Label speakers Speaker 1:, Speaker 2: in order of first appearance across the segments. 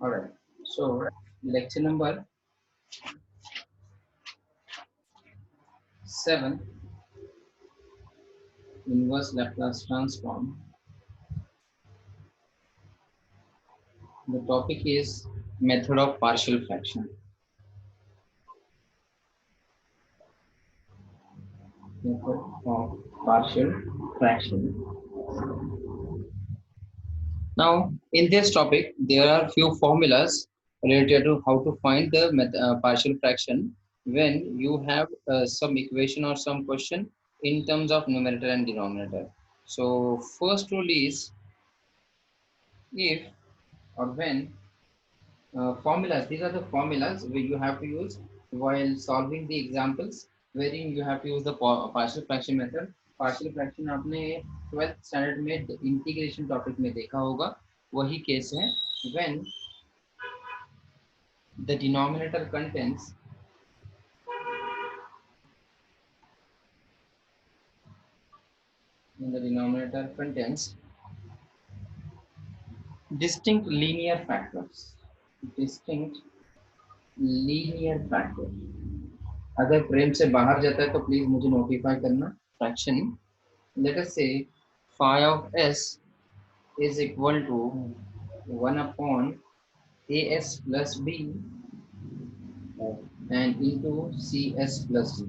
Speaker 1: All right. So lecture number 7, inverse Laplace transform. The topic is method of partial fraction. Method of partial fraction. Now, in this topic, there are few formulas related to how to find the partial fraction when you have some equation or some question in terms of numerator and denominator. So, first rule is if or when formulas, these are the formulas where you have to use while solving the examples, wherein you have to use the partial fraction method. Partial fraction आपने 12th standard में integration topic में देखा होगा, वही case है when the denominator contains distinct linear factors. अगर frame से बाहर जाता है तो प्लीज मुझे नोटिफाई करना. Fraction, let us say phi of s is equal to 1 upon as plus b and into cs plus d.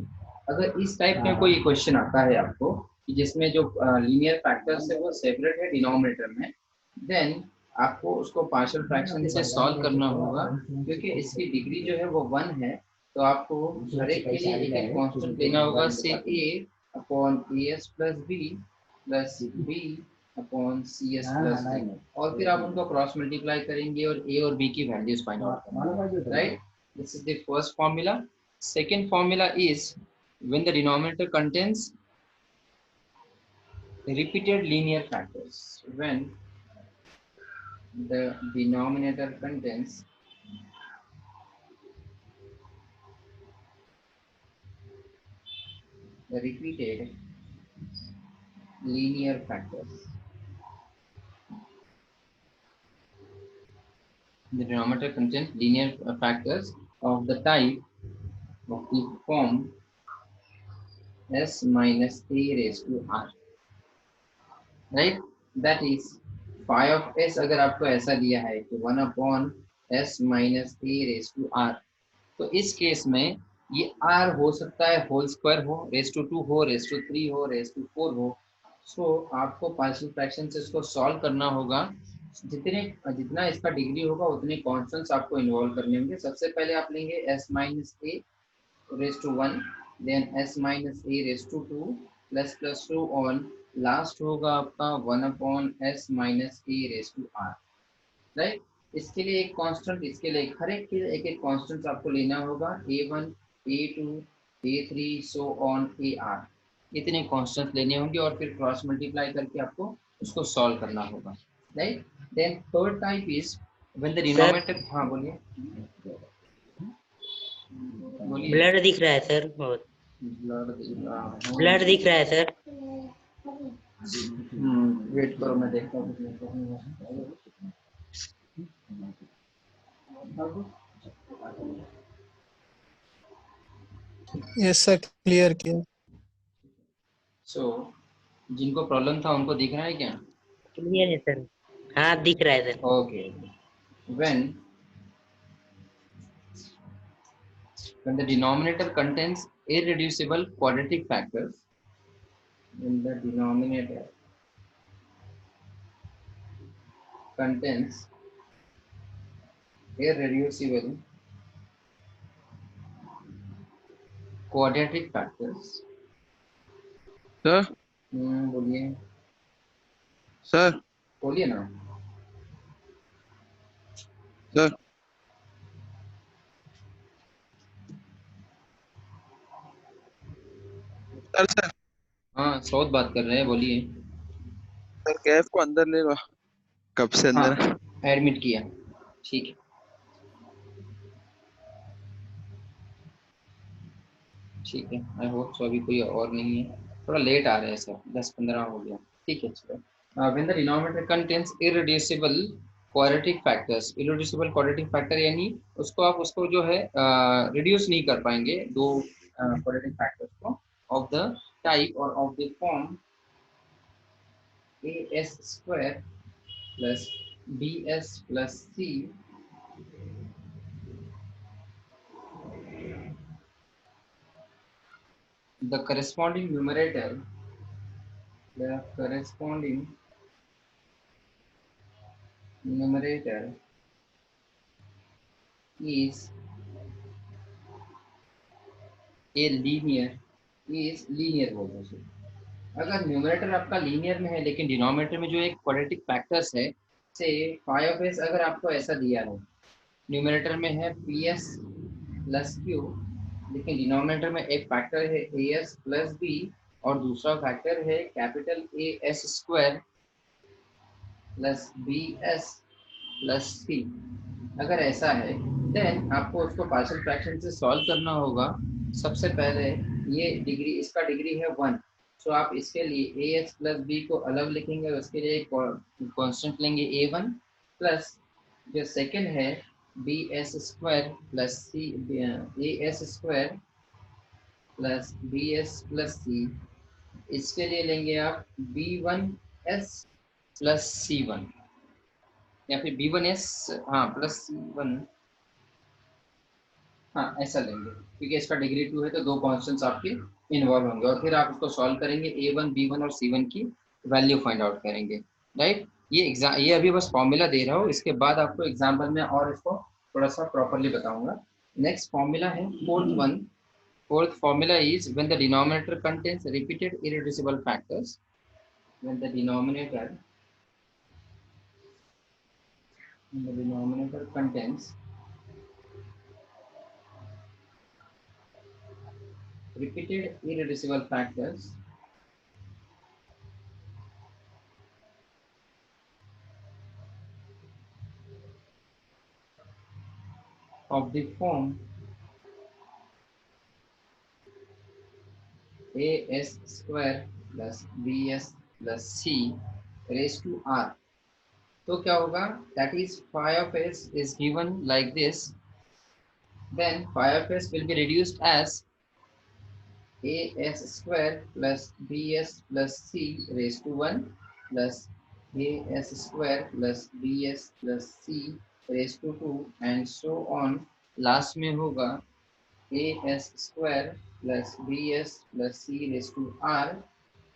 Speaker 1: अगर इस टाइप में कोई क्वेश्चन आता है आपको कि जिसमें जो लीनियर फैक्टर्स है वो सेपरेट है डिनोमिनेटर में, देन आपको उसको पार्शियल फ्रैक्शन से सॉल्व करना होगा, क्योंकि इसकी डिग्री जो है वो 1 है. तो आपको हर एक के लिए एक एक कांस्टेंट लेना होगा, से a upon as plus b plus b upon cs plus d, और फिर आप उनको क्रॉस मल्टीप्लाई करेंगे और a और b की वैल्यूज फाइंड आउट करेंगे. Right, this is the first formula. Second formula is when the denominator contains repeated linear factors. When the denominator contains the repeated linear factors. The denominator contains linear factors of the type of the form s minus a raised to r. Right? That is phi of s अगर आपको ऐसा दिया है कि 1 upon s minus a raised to r, तो इस case में ये r हो सकता है होल स्क्वायर हो, रेज टू 2 हो, रेज टू 3 हो, रेज टू 4 हो. सो आपको पार्शियल फ्रैक्शन से इसको सॉल्व करना होगा. जितना इसका डिग्री होगा उतने कॉन्स्टेंट्स आपको इन्वॉल्व करने होंगे. सबसे पहले आप लेंगे s minus a raise to 1, then s minus a raise to 2 plus plus 2 on last होगा आपका 1 upon s minus a raise to r. Right, इसके लिए एक कांस्टेंट, इसके लिए हर एक के लिए एक एक कांस्टेंट आपको लेना होगा, a1 a2 a3 so on ar. इतने कांस्टेंट लेने होंगे और फिर क्रॉस मल्टीप्लाई करके आपको उसको सॉल्व करना होगा. Right, then third type is when the denominator. हाँ बोलिए.
Speaker 2: ब्लड दिख रहा है सर, बहुत ब्लड दिख रहा है सर.
Speaker 1: वेट करो, मैं देखता हूँ.
Speaker 3: यस सर, क्लियर किया.
Speaker 1: सो जिनको प्रॉब्लम था उनको दिख रहा है क्या?
Speaker 2: क्लियर है सर. हाँ दिख रहा है sir.
Speaker 1: Okay. when the denominator contains irreducible quadratic factors, when the denominator contains irreducible quadratic factors.
Speaker 4: Sir
Speaker 1: बोलिए.
Speaker 4: सर
Speaker 1: बोलिए ना.
Speaker 4: सर सर सर
Speaker 1: हाँ, सौद बात कर रहे हैं, बोलिए.
Speaker 4: सर कैफ को अंदर ले लो. कब से अंदर?
Speaker 1: हाँ, एडमिट किया. ठीक है, ठीक है. आई होप सो अभी कोई और नहीं है. थोड़ा लेट आ रहे हैं सर, 10-15 हो गया. ठीक है, चलो. When the denominator contains irreducible quadratic factors, irreducible quadratic factor यानी उसको जो है रिड्यूस नहीं कर पाएंगे दो क्वाड्रेटिक फैक्टर्स को ऑफ द टाइप और of the form as square plus bs plus c the corresponding numerator is a linear बोल दो। अगर न्यूमरेटर आपका लीनियर में है लेकिन डिनोमिनेटर में जो एक क्वाड्रेटिक फैक्टर्स है, से फाई ऑफ एस अगर आपको ऐसा दिया है, न्यूमरेटर में है पी एस प्लस क्यू, लेकिन डिनोमिनेटर में एक फैक्टर है ए एस प्लस बी और दूसरा फैक्टर है capital A S square plus B S plus C, अगर ऐसा है देन आपको उसको पार्शियल फ्रैक्शन से सॉल्व करना होगा। सबसे पहले ये डिग्री, इसका डिग्री है 1, तो आप इसके लिए ए एस प्लस बी को अलग लिखेंगे, उसके लिए कांस्टेंट लेंगे a1 प्लस जो सेकंड है B S square plus C A S square plus B S plus C, इसके लिए लेंगे आप b1s प्लस c1 या फिर b1s हाँ प्लस c1, हाँ ऐसा लेंगे क्योंकि इसका डिग्री 2 है तो दो कॉन्स्टेंट्स आपके इन्वॉल्व होंगे और फिर आप उसको सॉल्व करेंगे a1 b1 और c1 की वैल्यू फाइंड आउट करेंगे, राइट। ये अभी बस फॉर्मूला दे रहा हूँ, इसके बाद आपको एग्जाम्पल में और इसको थोड़ा सा प्रॉपरली बताऊंगा। नेक्स्ट फॉर्मूला है fourth formula is when the denominator contains repeated irreducible factors, when the denominator contains repeated irreducible factors of the form as square plus bs plus c raised to r, तो क्या होगा, that is phi of s is given like this, then phi of s will be reduced as as square plus bs plus c raised to 1 plus as square plus bs plus c raised to 2 and so on, last में होगा as square plus bs plus c raised to r।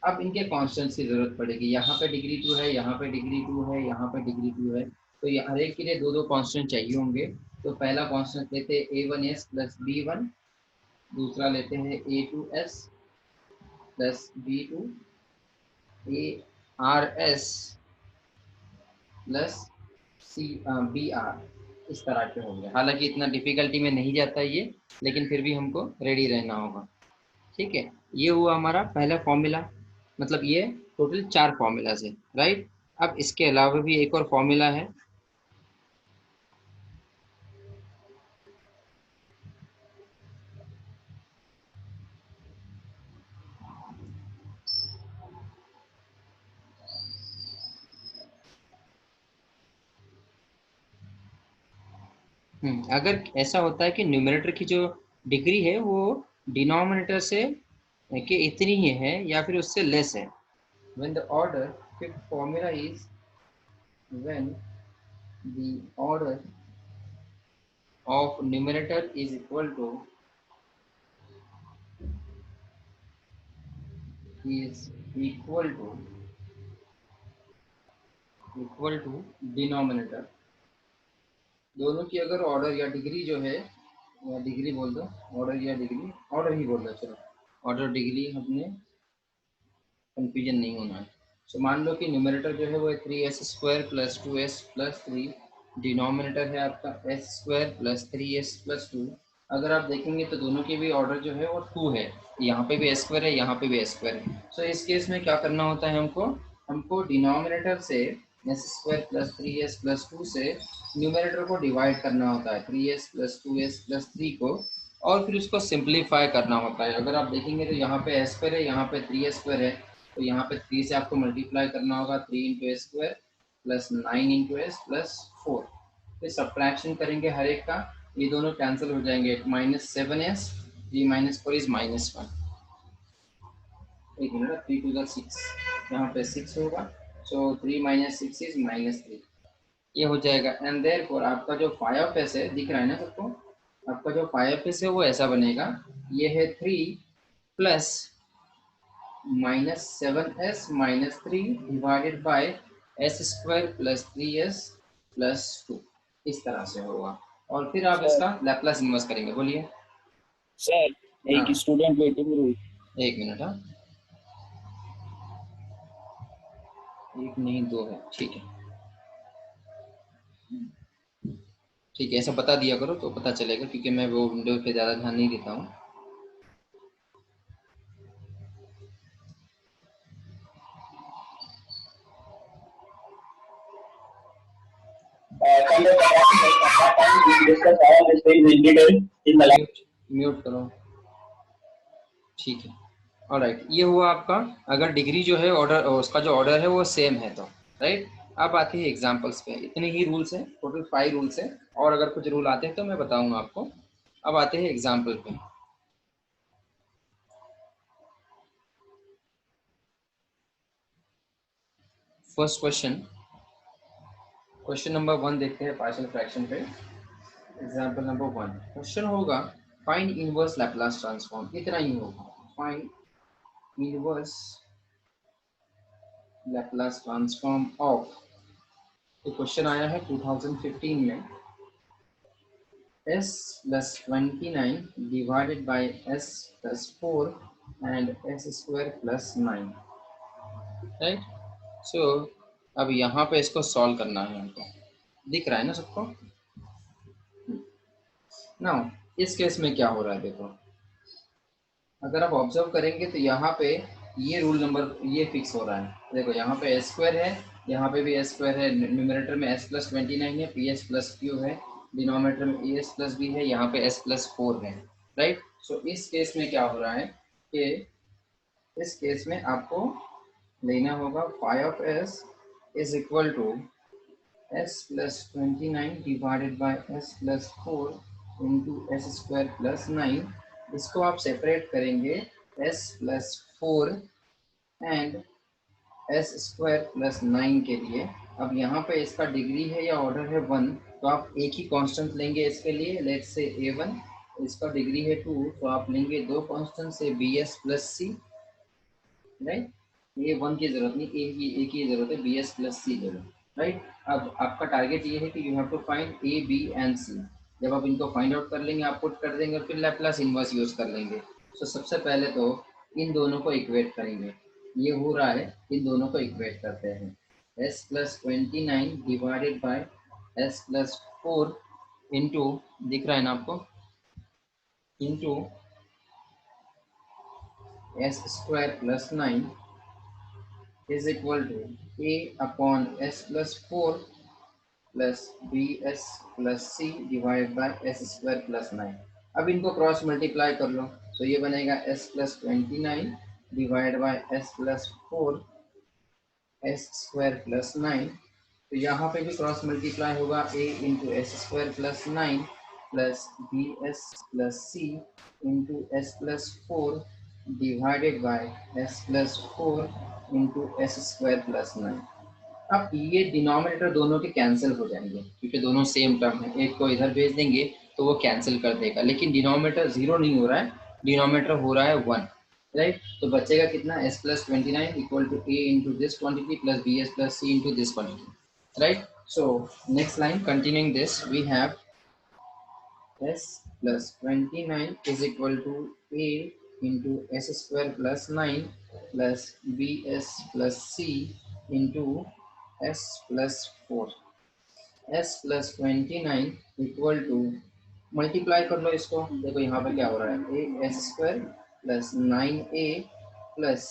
Speaker 1: अब इनके constants की जरूरत पड़ेगी, यहाँ पे degree 2 है, यहाँ पे डिग्री 2 है, यहाँ पे डिग्री 2 है, तो ये हर एक के लिए दो दो कांस्टेंट चाहिए होंगे। तो पहला कांस्टेंट लेते हैं a1s प्लस b1, दूसरा लेते हैं a2s plus b2, ars plus br, इस तरह के होंगे। हालांकि इतना डिफिकल्टी में नहीं जाता ये, लेकिन फिर भी हमको रेडी रहना होगा, ठीक है। ये हुआ हमारा पहला फॉर्मूला, मतलब ये टोटल 4 फॉर्मूलाज है, राइट। अब इसके अलावा भी एक और फॉर्मूला है, अगर ऐसा होता है कि न्यूमरेटर की जो डिग्री है वो डिनोमिनेटर से कि इतनी ही है या फिर उससे लेस है, when the order, fifth formula is when the order of numerator is equal to denominator, दोनों की अगर ऑर्डर या डिग्री जो है, या डिग्री बोल दो, ऑर्डर या डिग्री, ऑर्डर ही बोल दो, चलो ऑर्डर डिग्री, हमने कंफ्यूजन नहीं होना है। सो मान लो कि न्यूमरेटर जो है वो 3s square plus 2s plus 3, denominator है आपका s square plus 3s plus 2। अगर आप देखेंगे तो दोनों के भी ऑर्डर जो है वो 2 है, यहाँ पे भी s स्क्वायर है, यहाँ पे भी s स्क्वायर है। सो इस केस में क्या करना होता है, हमको डिनोमिनेटर से s square plus 3s plus 2 से न्यूमरेटर को डिवाइड करना होता है 3s प्लस 2s प्लस 3 को, और फिर उसको सिंप्लीफाई करना होता है। अगर आप देखेंगे तो यहाँ पे s स्क्वायर है, यहाँ पे 3s स्क्वायर है, तो यहाँ पे 3 से आपको मल्टीप्लाई करना होगा, 3 into s square plus 9 into S plus 4। फिर सब्ट्रैक्शन करेंगे हर एक का, ये दोनों कैंसिल हो जाएंगे। -7s, 3 - 4 is -1। एक मिनट, 3 टू 6, यहाँ पे 6 होगा, सो 3 - 6 इज -3, ये हो जाएगा। एंड देयरफॉर आपका जो फाई ऑफ एस है, दिख रहा है ना सबको, आपका जो फाई ऑफ एस है वो ऐसा बनेगा, ये है 3 plus -7s - 3 divided by s square plus 3s plus 2, इस तरह से होगा। और फिर आप इसका लैप्लास इन्वर्स करेंगे। बोलिए
Speaker 5: सर।
Speaker 1: हाँ।
Speaker 5: एक स्टूडेंट वेटिंग रूम।
Speaker 1: एक मिनट, हाँ, एक नहीं दो है, ठीक है ठीक है, ऐसा बता दिया करो तो पता चलेगा, क्योंकि मैं वो विंडो पे ज़्यादा ध्यान नहीं देता हूँ। म्यूट करो, ठीक है। ऑलराइट, ये हुआ आपका, अगर डिग्री जो है ऑर्डर, उसका जो ऑर्डर है वो सेम है तो, राइट। अब आते हैं एग्जांपल्स पे। इतने ही रूल्स हैं, टोटल 5 रूल्स हैं, और अगर कुछ रूल आते हैं तो मैं बताऊंगा आपको। अब आते हैं एग्जांपल पे। फर्स्ट क्वेश्चन नंबर 1 देखते हैं पार्शियल फ्रैक्शन पे। एग्जांपल नंबर 1 क्वेश्चन होगा, फाइंड इनवर्स लैप्लास ट्रांसफॉर्म, इतना ही होगा, find inverse Laplace transform of. तो क्वेश्चन आया है 2015 में, s plus 29 divided by s plus 4 and s square plus 9, right. So अब यहाँ पे इसको सॉल्व करना है हमको, दिख रहा है ना सबको। नाउ इस केस में क्या हो रहा है, देखो, अगर आप ऑब्जर्व करेंगे तो यहाँ पे ये रूल नंबर ये फिक्स हो रहा है। देखो यहाँ पे एस स्क्वायर है, यहाँ पे भी एस स्क्वायर है, न्यूमरेटर में s plus 29 है, पी एस प्लस क्यू है, डिनोमिनेटर में ए एस प्लस बी है, यहाँ पे s plus 4 है, राइट। सो इस केस में क्या हो रहा है कि इस केस में आपको लेना होगा phi of s is equal to s plus 29 divided by s plus 4 into S square plus 9। इसको आप सेपरेट करेंगे s plus 4 and s square plus 9 के लिए। अब यहाँ पे इसका डिग्री है या ऑर्डर है 1, तो आप एक ही कांस्टेंट लेंगे इसके लिए, लेट्स से a1, इसका डिग्री है 2, तो आप लेंगे दो कांस्टेंट से bs प्लस c, राइट। ये 1 की जरूरत नहीं, एक ही जरूरत है, bs प्लस c ले लो, राइट। अब आपका टारगेट ये है कि you have to find a b and c। जब आप इनको फाइंड आउट कर लेंगे, आप पुट कर देंगे और फिर लैप्लास इनवर्स यूज कर लेंगे। तो सबसे पहले तो इन दोनों को इक्वेट करेंगे, ये हो रहा है, इन दोनों को इक्वेट करते हैं। s plus 29 divided by s plus 4 into, दिख रहा है ना आपको, into s square plus 9 is equal to a upon s plus 4 plus bs plus c divided by s square plus 9। अब इनको क्रॉस मल्टीप्लाई कर लो, तो ये बनेगा s plus 29 divide by s plus 4 s square plus 9। तो यहाँ पे भी क्रॉस मल्टीप्लाई होगा, a into S square plus 9 plus B S plus C into S plus 4 divided by s plus 4 into S square plus 9। अब ये denominator दोनों के cancel हो जाएंगे, क्योंकि दोनों सेम टर्म है, एक को इधर भेज देंगे तो वो कैंसिल कर देगा, लेकिन डिनोमिनेटर 0 नहीं हो रहा है, डिनोमिनेटर हो रहा है 1, राइट। तो बचेगा कितना, s plus 29 equal to a into this quantity plus B S plus C into this quantity, right. So next line, continuing this, we have s plus 29 is equal to a into s square plus 9 plus bs plus c into s plus 4। s plus 29 equal to, multiply कर लो इसको, देखो यहाँ पे क्या हो रहा है, a s square plus 9a plus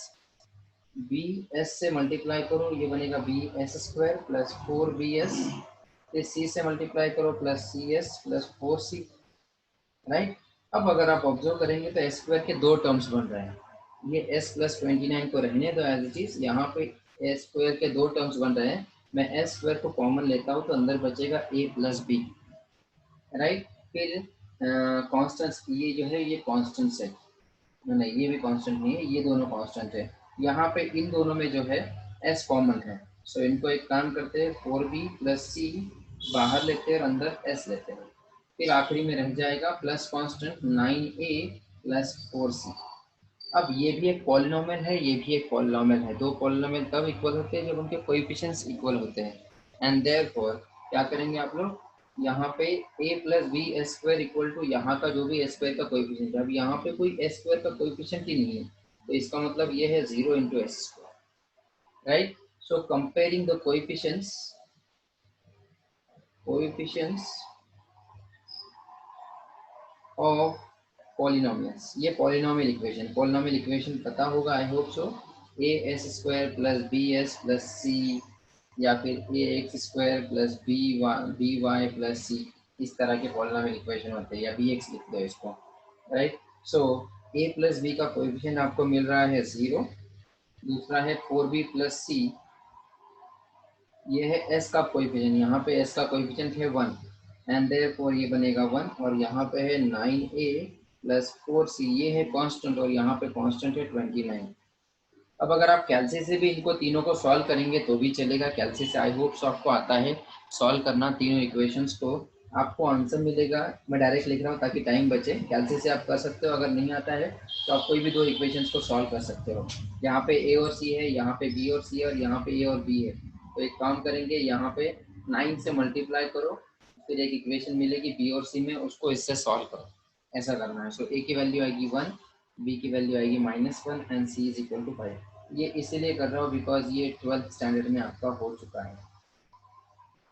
Speaker 1: B S से मल्टीप्लाई करो, ये बनेगा B S square plus 4bs, फिर c से मल्टीप्लाई करो plus C S plus 4c, right. अब अगर आप ऑब्जर्व करेंगे तो एस स्क्वायर के दो टर्म्स बन रहे हैं, ये s plus 29 को रहने दो एज इट इज, यहाँ पे एस स्क्वायर के दो टर्म्स बन रहे हैं, मैं एस स्क्वायर को कॉमन लेता हूँ तो अंदर बचेगा ए प्लस बी, राइट। फिर कॉन्स्टेंट्स, ये जो है ये कॉन्स्टेंट्स है, नहीं ये भी कांस्टेंट नहीं है, ये दोनों कांस्टेंट है। यहाँ पे इन दोनों में जो है s कॉमन है, सो इनको एक काम करते हैं 4b प्लस सी बाहर लेते हैं और अंदर s लेते हैं। फिर आखिरी में रह जाएगा plus constant 9a plus 4c। अब ये भी एक पॉलिनोमियल है, ये भी एक पॉलिनोमियल है। दो पॉलिनोमियल तब इक्वल होते हैं जब उनके कोएफिशिएंट्स इक्वल होते हैं, एंड देयरफॉर क्या करेंगे आप लोग, यहाँ पे a plus B S square equal to यहाँ का जो भी एस स्क्वायर का कोएफिशिएंट है। अब यहाँ पे कोई एस स्क्वायर का कोएफिशिएंट ही नहीं है, तो इसका मतलब ये है 0 into S square, right. So comparing the coefficients of polynomials, ये पॉलिनोमियल इक्वेशन पता होगा I hope so. A S square plus B S plus C, या फिर A X square plus B Y plus C, इस तरह के polynomial equation होते हैं, या बी एक्स लिख दो इसको, राइट। सो ए प्लस बी का कोएफिशिएंट आपको मिल रहा है 0, दूसरा है 4b प्लस सी, ये है s का कोएफिशिएंट, यहाँ पे s का कोएफिशिएंट है 1, एंड देयरफॉर ये बनेगा 1, और यहाँ पे है 9a प्लस 4c, ये है कांस्टेंट, और यहाँ पे कांस्टेंट है 29। अब अगर आप कैलसी से भी इनको तीनों को सॉल्व करेंगे तो भी चलेगा, कैलसी से आई होप सो आपको आता है सॉल्व करना तीनों इक्वेशंस को, आपको आंसर मिलेगा। मैं डायरेक्ट लिख रहा हूँ ताकि टाइम बचे, कैलसी से आप कर सकते हो, अगर नहीं आता है तो आप कोई भी दो इक्वेशंस को सॉल्व कर सकते हो। यहाँ पे ए और सी है, यहाँ पे बी और सी है, और यहाँ पे ए और बी है, तो एक काम करेंगे, यहाँ पे 9 से मल्टीप्लाई करो, फिर एक इक्वेशन मिलेगी बी और सी में, उसको इससे सॉल्व करो, ऐसा करना है। सो ए की वैल्यू आएगी 1, बी की वैल्यू आएगी -1 and C is equal to 5। ये इसीलिए कर रहा हूँ बिकॉज ये 12th स्टैंडर्ड में आपका हो चुका है।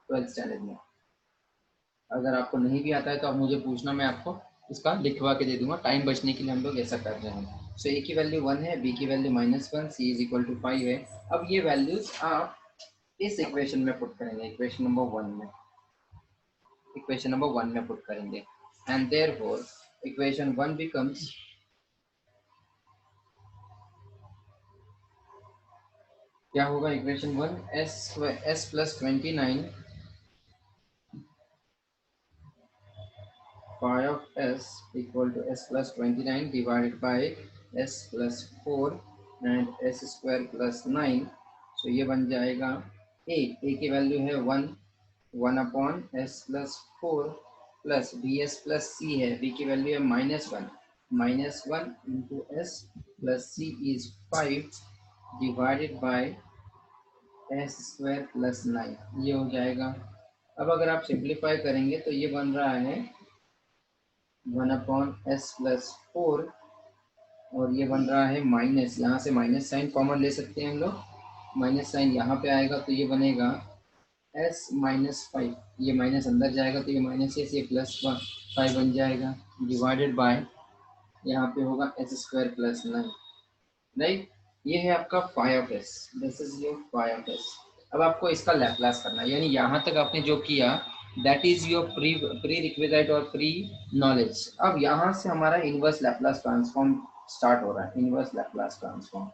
Speaker 1: 12th स्टैंडर्ड में अगर आपको नहीं भी आता है तो आप मुझे पूछना, मैं आपको इसका लिखवा के दे दूंगा, टाइम बचने के लिए हम लोग ऐसा कर रहे हैं। सो ए की वैल्यू 1 है, बी की value -1, C is equal to 5 है। अब ये वैल्यूज आप इस इक्वेशन में पुट करेंगे, इक्वेशन नंबर 1 में पुट करेंगे, एंड देयरफॉर इक्वेशन 1 बिकम्स, क्या होगा equation 1, s plus 29 phi of s equal to s plus 29 divided by s plus 4 and s square plus 9। so ये बन जाएगा a की वैल्यू है 1 upon s plus 4 plus B S plus C है, b की value है -1 into s plus c is 5 divided by s square plus 9, ये हो जाएगा। अब अगर आप सिंप्लीफाई करेंगे तो ये बन रहा है 1 अपॉन एस प्लस 4, और ये बन रहा है माइनस, यहाँ से माइनस साइन कॉमन ले सकते हैं हम लोग, माइनस साइन यहाँ पे आएगा तो ये बनेगा s -5, ये माइनस अंदर जाएगा तो ये माइनस s, ये प्लस 5 बन जाएगा, डिवाइडेड बाय यहाँ पे होगा s स्क्वायर प्लस 9, राइट। ये है आपका phi of s, this is your phi of s। अब आपको इसका लैप्लास करना है, यानी यहाँ तक आपने जो किया that is your pre requisite और प्री नॉलेज। अब यहाँ से हमारा इनवर्स लैप्लास ट्रांसफॉर्म स्टार्ट हो रहा है, inverse Laplace transform.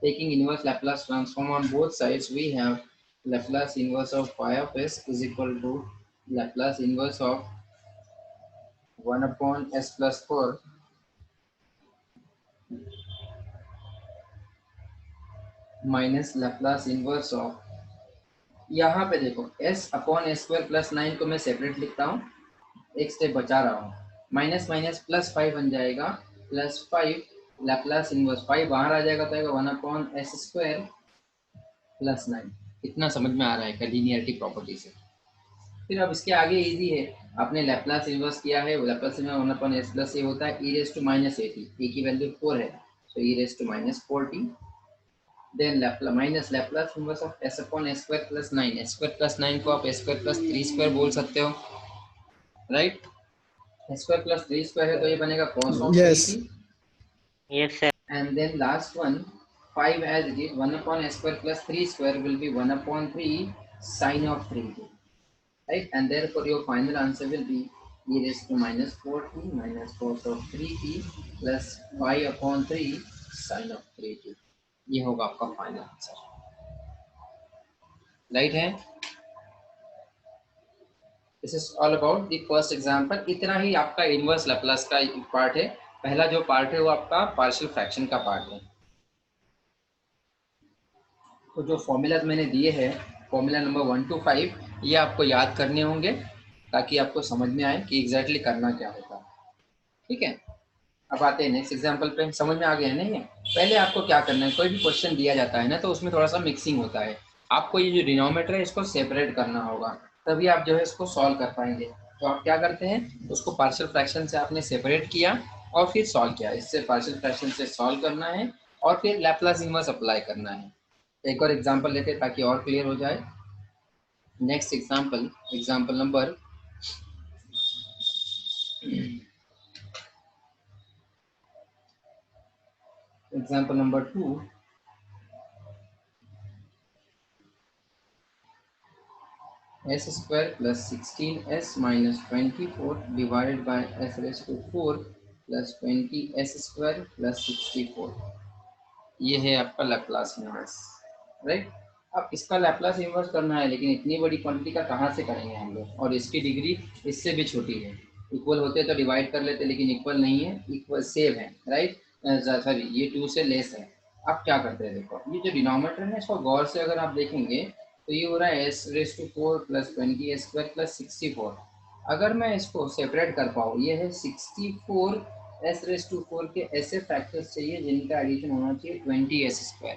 Speaker 1: Taking inverse Laplace transform on both sides we have Laplace inverse of phi of s is equal to Laplace inverse of 1 upon s plus 4 minus Laplace inverse of, यहाँ पे देखो s upon s square plus 9 को मैं separate लिखता हूँ, एक step बचा रहा हूँ, माइनस माइनस प्लस 5 बन जाएगा, प्लस 5 लैप्लास इनवर्स 5 बाहर आ जाएगा तो आएगा 1 अपॉन s स्क्वायर प्लस 9। इतना समझ में आ रहा है का लीनियरिटी प्रॉपर्टी से। फिर अब इसके आगे इजी है, आपने लैप्लास इनवर्स किया है, Laplace inverse 1 upon s plus ये होता है e रेज़ टू -80, a की वैल्यू 4 है, so e raise to -40, then minus Laplace inverse of s upon s square plus 9, s square plus 9 को आप s स्क्वायर प्लस 3 स्क्वायर बोल सकते हो, right. s square plus 3 square है तो ये बनेगा cos of 3t,
Speaker 2: Yes, sir.
Speaker 1: and then last one 5 as it is, 1 upon s square plus 3 square will be 1 upon 3 sine of 3t, right, and therefore your final answer will be e raised to -4t minus cos of 3t plus 5 upon 3 sine of 3t। ये होगा आपका final answer. Right है। This is all about the first example. इतना ही आपका inverse Laplace का part है। पहला जो पार्ट है वो आपका पार्शियल फ्रैक्शन का पार्ट है। तो जो फॉर्मूलाज मैंने दिए हैं, फॉर्मूला नंबर 1 to 5, ये आपको याद करने होंगे ताकि आपको समझ में आए कि एग्जैक्टली करना क्या होता है। ठीक है, अब आते हैं नेक्स्ट एग्जांपल पे। समझ में आ गया नहीं है? पहले आपको क्या करना है, कोई भी क्वेश्चन दिया जाता है ना, तो उसमें थोड़ा सा मिक्सिंग होता है। आपको ये जो डिनोमिनेटर है इसको सेपरेट करना होगा, तभी आप जो है इसको सॉल्व कर पाएंगे। तो आप क्या करते हैं, उसको पार्शियल फ्रैक्शन से आपने सेपरेट किया और फिर सॉल्व किया। इससे पार्शियल फ्रैक्शन से सॉल्व करना है और फिर लैप्लास इनवर्स अप्लाई करना है। एक और एग्जाम्पल लेते हैं ताकि और क्लियर हो जाए। Next example, example number example number 2। s square plus 16s minus 24 divided by s raised to 4 plus 20 s square plus 64। ये है आपका लैप्लास इनवर्स, राइट। अब इसका लैप्लास इनवर्स करना है, लेकिन इतनी बड़ी क्वांटिटी का कहाँ से करेंगे हम लोग, और इसकी डिग्री इससे भी छोटी है। इक्वल होते तो डिवाइड कर लेते, लेकिन इक्वल नहीं है, इक्वल सेम है, राइट। सॉरी, ये 2 से लेस है। अब क्या करते हैं, देखो ये जो डिनोमिनेटर है इसको गौर से अगर आप देखेंगे तो ये हो रहा है s raise to 4 plus 20 s square plus 64। अगर मैं इसको सेपरेट कर पाऊँ, ये है 64 s रेज टू 4 के ऐसे फैक्टर्स चाहिए जिनका एडिशन होना चाहिए 20 s स्क्वायर।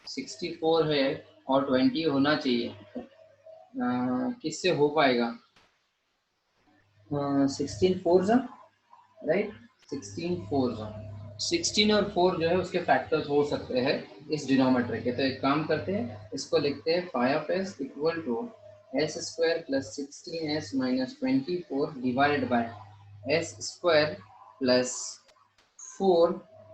Speaker 1: 64 है और 20 होना चाहिए, किससे हो पाएगा? 16 फोर जा, राइट। 16 फोर जा, 16 और 4 जो है उसके फैक्टर्स हो सकते हैं इस डिनोमिनेटर के। तो एक काम करते हैं, इसको लिखते हैं phi of S equal to s square plus 16s minus 24 divided by S square plus 4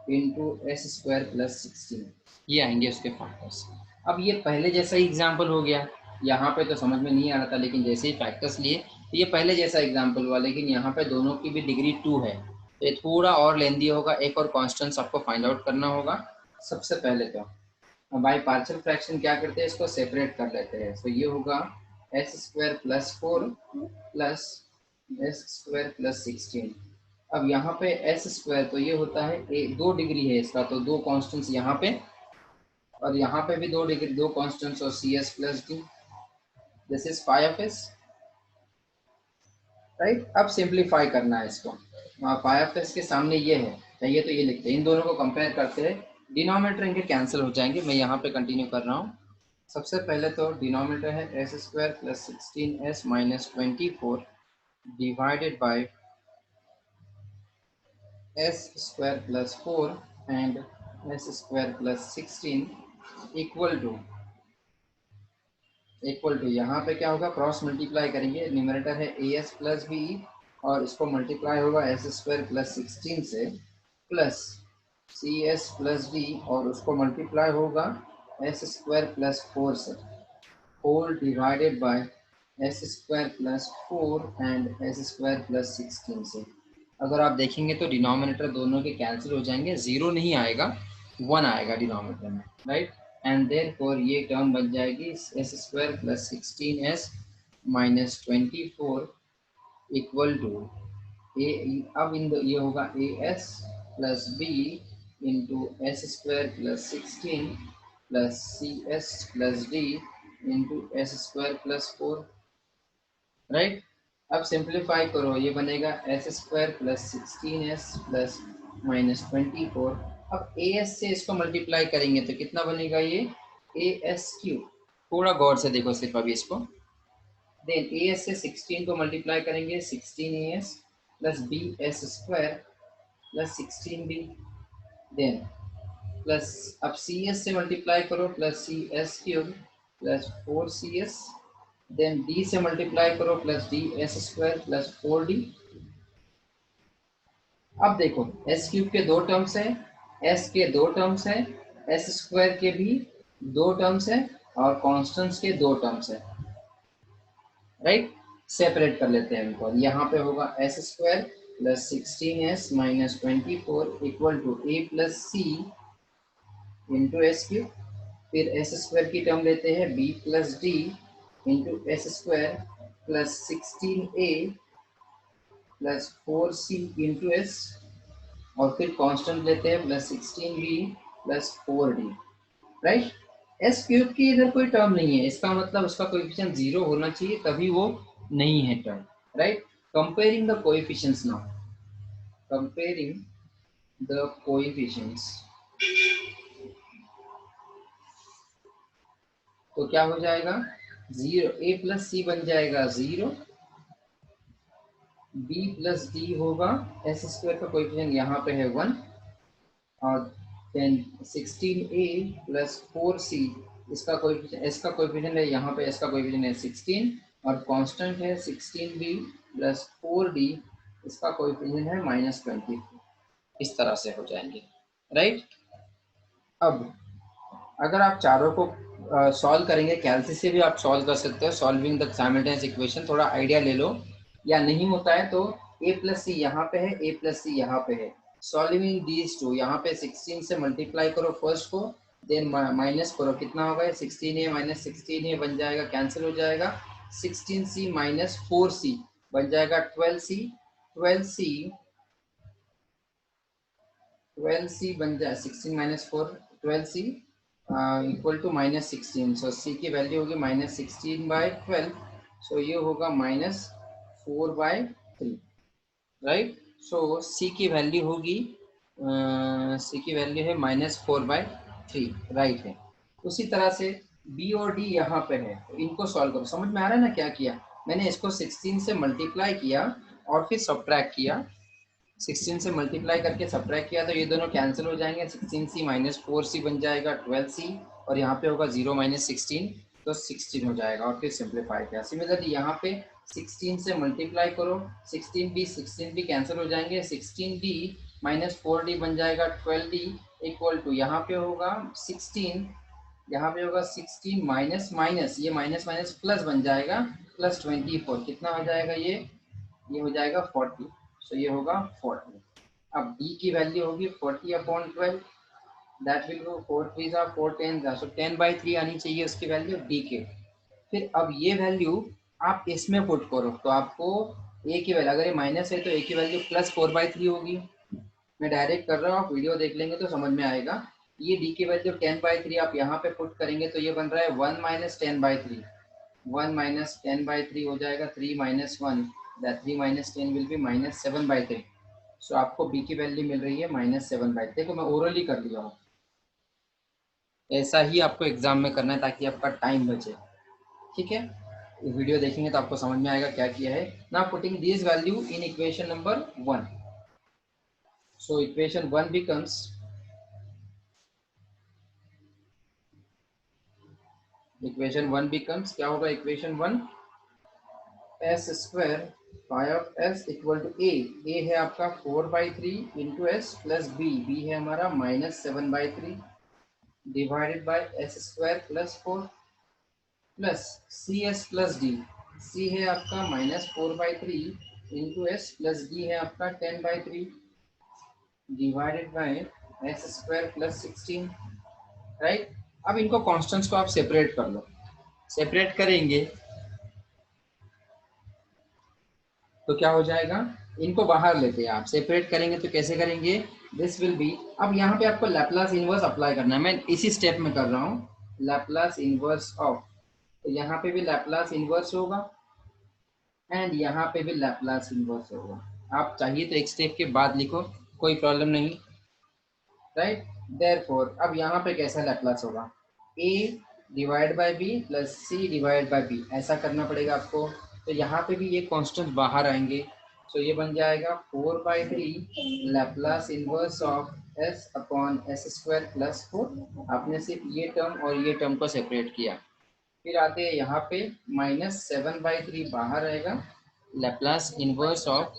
Speaker 1: into S square plus 16। ये आएंगे उसके फैक्टर्स। अब ये पहले जैसा ही एग्जाम्पल हो गया। यहाँ पे तो समझ में नहीं आ रहा था, लेकिन जैसे ही फैक्टर्स लिए तो ये पहले जैसा एग्जाम्पल हुआ, लेकिन यहाँ पे दोनों की भी डिग्री 2 है, तो ये थोड़ा और लेंदी होगा। एक और कॉन्स्टेंट्स आपको फाइंड आउट करना होगा। सबसे पहले तो बाय पार्शियल फ्रैक्शन क्या करते हैं, इसको सेपरेट कर लेते हैं। तो ये होगा s square plus 4 plus s square plus 16। अब यहाँ पे एस स्क्वायर तो ये होता है 2 डिग्री है इसका, तो 2 कॉन्स्टेंट्स यहाँ पे, और यहाँ पे भी 2 डिग्री 2 कॉन्स्टेंट्स, और c S plus d. This is phi of s, right. अब सिंप्लीफाई करना है इसको। फाई ऑफ एस के सामने ये है, चाहिए तो ये लिखते हैं। इन दोनों को कंपेयर करते हैं, डिनोमिनेटर इनके कैंसिल हो जाएंगे। मैं यहाँ पे कंटिन्यू कर रहा हूँ। सबसे पहले तो डिनोमिनेटर है s square plus 16s minus 24 divided by s square plus 4 and s square plus 16 equal to यहाँ पे क्या होगा, क्रॉस मल्टीप्लाई करेंगे। न्यूमरेटर है as प्लस बी और इसको मल्टीप्लाई होगा एस स्क्वायर प्लस 16 से plus C S plus d, और उसको मल्टीप्लाई होगा एस स्क्वायर प्लस 4 से, whole divided by S square plus 4 and s square plus 16 से। अगर आप देखेंगे तो डिनोमिनेटर दोनों के कैंसिल हो जाएंगे, 0 नहीं आएगा, 1 आएगा डिनोमिनेटर में, राइट। एंड देयरफॉर ये टर्म बन जाएगी S square plus 16s minus 24 equal to A. अब ये होगा A S plus B into S square plus 16 plus C S plus D into S square plus 4, right. अब simplify करो, ये बनेगा S square plus 16s plus minus 24। अब A S से इसको मल्टीप्लाई करेंगे तो कितना बनेगा, ये ए एस क्यूब। थोड़ा गौर से देखो सिर्फ अभी इसको। देन ए एस से 16 को मल्टीप्लाई करेंगे, 16as plus B S square plus 16b। Then plus अब सी एस से मल्टीप्लाई करो, प्लस सी s cube plus 4cs। Then d से मल्टीप्लाई करो, plus d s square plus 4d। अब देखो एस क्यूब के 2 टर्म्स है, एस के 2 टर्म्स है, एस स्क्वायर के भी 2 टर्म्स है, और कॉन्स्टेंट्स के 2 टर्म्स है, राइट। सेपरेट कर लेते हैं इनको। यहाँ पे होगा s square plus 16s minus 24 equal to a plus C into s cube फिर एस स्क्वायर की टर्म लेते हैं b plus D into S square plus 16a plus 4c into s, और फिर कांस्टेंट लेते हैं plus 16b plus 4d, right. S cube की इधर कोई टर्म नहीं है, इसका मतलब उसका कोएफिशिएंट 0 होना चाहिए, तभी वो नहीं है term, right. Comparing the coefficients now, comparing the coefficients, तो क्या हो जाएगा 0, a प्लस सी बन जाएगा 0, b प्लस डी होगा, एस स्क्वायर का कोएफिशिएंट यहाँ पे है 1, और देन 16a प्लस 4c, इसका कोएफिशिएंट, एस का कोएफिशिएंट है यहाँ पे, एस का कोएफिशिएंट है 16, और कांस्टेंट है 16b प्लस 4d, इसका कोएफिशिएंट है -20। इस तरह से हो जाएंगे, राइट। अब अगर आप चारों को सॉल्व करेंगे, कैलसी से भी आप सॉल्व कर सकते हो, सॉल्विंग द साइमल्टेनियस इक्वेशन, थोड़ा आइडिया ले लो, या नहीं होता है तो a प्लस सी यहाँ पे है, a प्लस सी यहाँ पे है, सॉल्विंग दीज टू, यहाँ पे 16 से मल्टीप्लाई करो फर्स्ट को, देन माइनस करो, कितना होगा 16a माइनस 16a बन जाएगा, कैंसिल हो जाएगा, 16c माइनस 4c बन जाएगा 12c, 12c बन जाए 16 minus 4, 12c equal to -16, so c की वैल्यू होगी -16/12, सो ये होगा -4/3, राइट। सो c की वैल्यू होगी, c की वैल्यू है -4/3, राइट है। उसी तरह से b और d यहाँ पे है, तो इनको सॉल्व करो। समझ में आ रहा है ना क्या किया मैंने, इसको 16 से मल्टीप्लाई किया और फिर सब्ट्रैक्ट किया, 16 से मल्टीप्लाई करके सब्ट्रैक्ट किया तो ये दोनों कैंसिल हो जाएंगे, 16c माइनस 4c बन जाएगा 12c, और यहाँ पे होगा 0 माइनस 16, तो 16 हो जाएगा, और फिर सिंप्लीफाई किया। सिमिलरली यहाँ पे 16 से मल्टीप्लाई करो, 16 भी कैंसिल हो जाएंगे, 16d माइनस 4d बन जाएगा 12d, इक्वल टू यहाँ पे होगा 16, यहाँ पे होगा 16 माइनस माइनस, ये माइनस माइनस प्लस बन जाएगा, प्लस 24, कितना हो जाएगा ये हो जाएगा 40, सो ये होगा 40। अब d की वैल्यू होगी 40/12, दैट विल गो 4 3 are 4 10, सो 10/3 आनी चाहिए उसकी वैल्यू d के। फिर अब ये वैल्यू आप इसमें पुट करो, तो आपको a की वैल्यू, अगर ये माइनस है तो a की वैल्यू प्लस 4/3 होगी। मैं डायरेक्ट कर रहा हूँ, आप वीडियो देख लेंगे तो समझ में आएगा। ये d की वैल्यू 10/3 आप यहाँ पे पुट करेंगे तो ये बन रहा है 1 माइनस 10/3, 1 माइनस 10/3 हो जाएगा 3 minus 1, that 3 minus 10 will be -7/3, सो आपको b की वैल्यू मिल रही है -7/3। देखो मैं ओरली कर लिया हूँ, ऐसा ही आपको एग्जाम में करना है ताकि आपका टाइम बचे, ठीक है। वीडियो देखेंगे तो आपको समझ में आएगा क्या किया है। Now putting this value in equation number 1, so equation 1 becomes, equation 1 becomes क्या होगा, equation 1 S square phi of S equal to A है आपका 4/3 इंटू एस प्लस बी है हमारा -7/3 divided by S square plus 4 plus C S plus D, C है आपका -4/3 into S plus D है आपका 10/3 divided by S square plus 16, right. अब इनको कॉन्स्टेंट्स को आप सेपरेट कर लो, सेपरेट करेंगे तो क्या हो जाएगा, इनको बाहर लेते हैं आप, सेपरेट करेंगे तो कैसे करेंगे, दिस विल बी, अब यहाँ पे आपको लैप्लास इनवर्स अप्लाई करना है, मैं इसी स्टेप में कर रहा हूँ, लैप्लास इनवर्स ऑफ, तो यहाँ पे भी लैप्लास इनवर्स होगा एंड यहाँ पे भी लैप्लास इनवर्स होगा। आप चाहिए तो एक स्टेप के बाद लिखो, कोई प्रॉब्लम नहीं, राइट। देयरफॉर अब यहाँ पे कैसा लैप्लास होगा, a divide by b plus c divide by b, ऐसा करना पड़ेगा आपको। तो यहाँ पे भी ये कांस्टेंट बाहर आएंगे, तो ये बन जाएगा 4/3 Laplace inverse of s upon s square plus 4। आपने सिर्फ ये टर्म और ये टर्म को सेपरेट किया, फिर आते हैं यहाँ पे -7/3 बाहर आएगा, Laplace inverse of,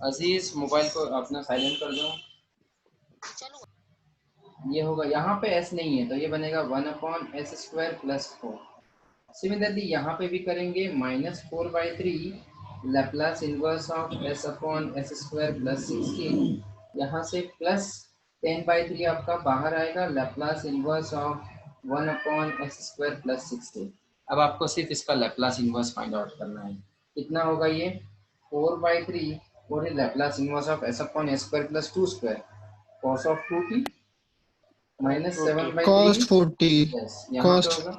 Speaker 1: Aziz mobile को अपना साइलेंट कर दो, ये होगा, यहाँ पे s नहीं है तो ये बनेगा 1/s स्क्वायर प्लस 4। सिमिलरली यहाँ पे भी करेंगे -4/3 Laplace inverse of s upon s square plus 16, यहाँ से प्लस 10/3 आपका बाहर आएगा, लैप्लास इनवर्स ऑफ 1/x² + 16। अब आपको सिर्फ इसका लैप्लास इनवर्स फाइंड आउट करना है। कितना होगा ये? 4/3 और Laplace inverse of s/s² + 2² cos of 2t minus 7/3
Speaker 3: cos 40
Speaker 1: yes, यहाँ पे
Speaker 3: cost
Speaker 1: होगा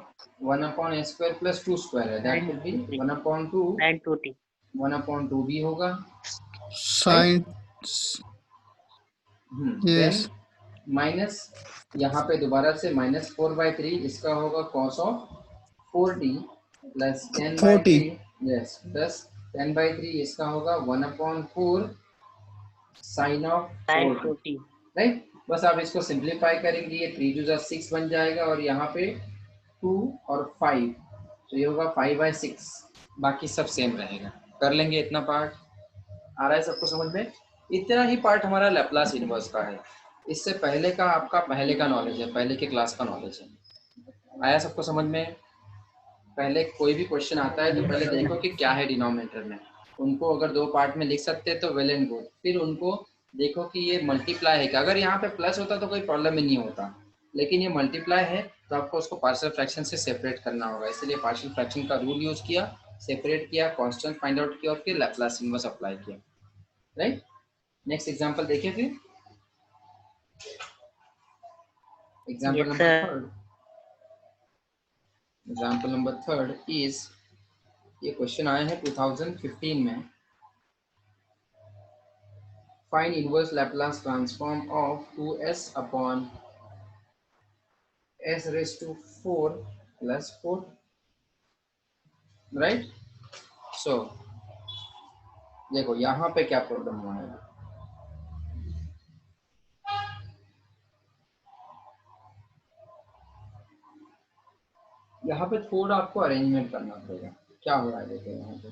Speaker 1: 1/s² + 2² है, that will be 1/2
Speaker 2: sin 2t
Speaker 1: 1/2 भी होगा, right.
Speaker 3: sin
Speaker 1: then
Speaker 3: yes
Speaker 1: minus यहाँ पे दोबारा से -4/3 इसका होगा cos of 4t plus
Speaker 3: 40
Speaker 1: 10/3 yes plus 10/3 इसका होगा 1/4 sin of
Speaker 2: sin
Speaker 1: 4t,
Speaker 2: 2t
Speaker 1: right. बस आप इसको सिंप्लीफाई करेंगे, ये 3 × 6 बन जाएगा और यहाँ पे 2 और 5, तो ये होगा 5/6। बाकी सब सेम रहेगा। कर लेंगे इतना पार्ट। आ रहा है सबको समझ में? इतना ही पार्ट हमारा लैप्लास इनवर्स का है। इससे पहले का आपका पहले का नॉलेज है, पहले के क्लास का नॉलेज है। आया सबको समझ में? पहले कोई भी क्वेश्चन आता है तो पहले देखो कि क्या है डिनोमिनेटर में। उनको अगर 2 पार्ट में लिख सकते हैं तो वेल एंड गुड। फिर उनको देखो कि ये मल्टीप्लाई है क्या। अगर यहाँ पे प्लस होता तो कोई प्रॉब्लम ही नहीं होता, लेकिन ये मल्टीप्लाई है तो आपको उसको पार्शियल फ्रैक्शन से सेपरेट करना होगा। इसलिए पार्शियल फ्रैक्शन का रूल यूज किया, सेपरेट किया, कांस्टेंट फाइंड आउट किया और फिर लैप्लास इनवर्स अप्लाई किया, राइट। नेक्स्ट एग्जांपल देखिए फिर। Example
Speaker 2: yes
Speaker 1: number
Speaker 2: sir
Speaker 1: third. Example number third is, ये क्वेश्चन आया है 2015 में। Find inverse Laplace transform of 2s अपॉन s⁴ + 4, राइट। सो देखो यहाँ पे क्या प्रॉब्लम हुआ है। यहाँ पे थोड़ा आपको अरेंजमेंट करना पड़ेगा। क्या हो रहा है देखो यहाँ पे।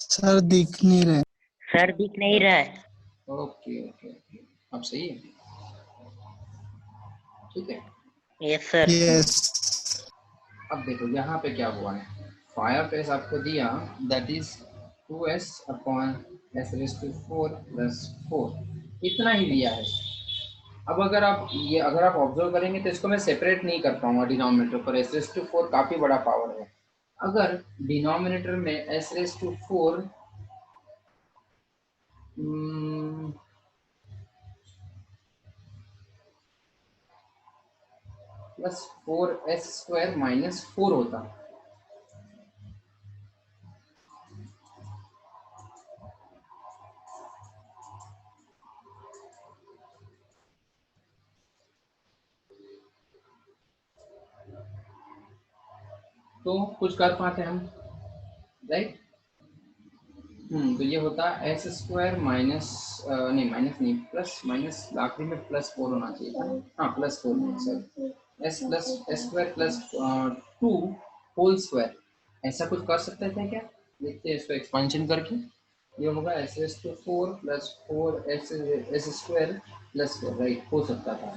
Speaker 3: सर दिख नहीं रहे
Speaker 2: सर दिख नहीं रहा है
Speaker 1: ओके ओके ओके, अब सही है, ठीक है।
Speaker 2: yes sir
Speaker 3: yes
Speaker 1: अब देखो यहाँ पे क्या हुआ है। फायर फेस आपको दिया दैट इज 2s अपॉन s⁴ + 4, इतना ही दिया है। अब अगर आप ऑब्जर्व करेंगे तो इसको मैं सेपरेट नहीं कर पाऊंगा डिनोमिनेटर पर। s⁴ काफी बड़ा पावर है। अगर डिनोमिनेटर में s⁴ +4s² - 4 होता, तो कुछ कर पाते हम, राइट। तो ये होता s² माइनस नहीं माइनस नहीं प्लस माइनस आखिरी में +4 होना चाहिए था। हाँ +4 नहीं सॉरी, s+s² + 2 होल स्क्वायर। ऐसा कुछ कर सकते थे क्या? देखते हैं इसको एक्सपेंशन करके। ये होगा s⁴ + 4s² + 4, राइट, हो सकता था।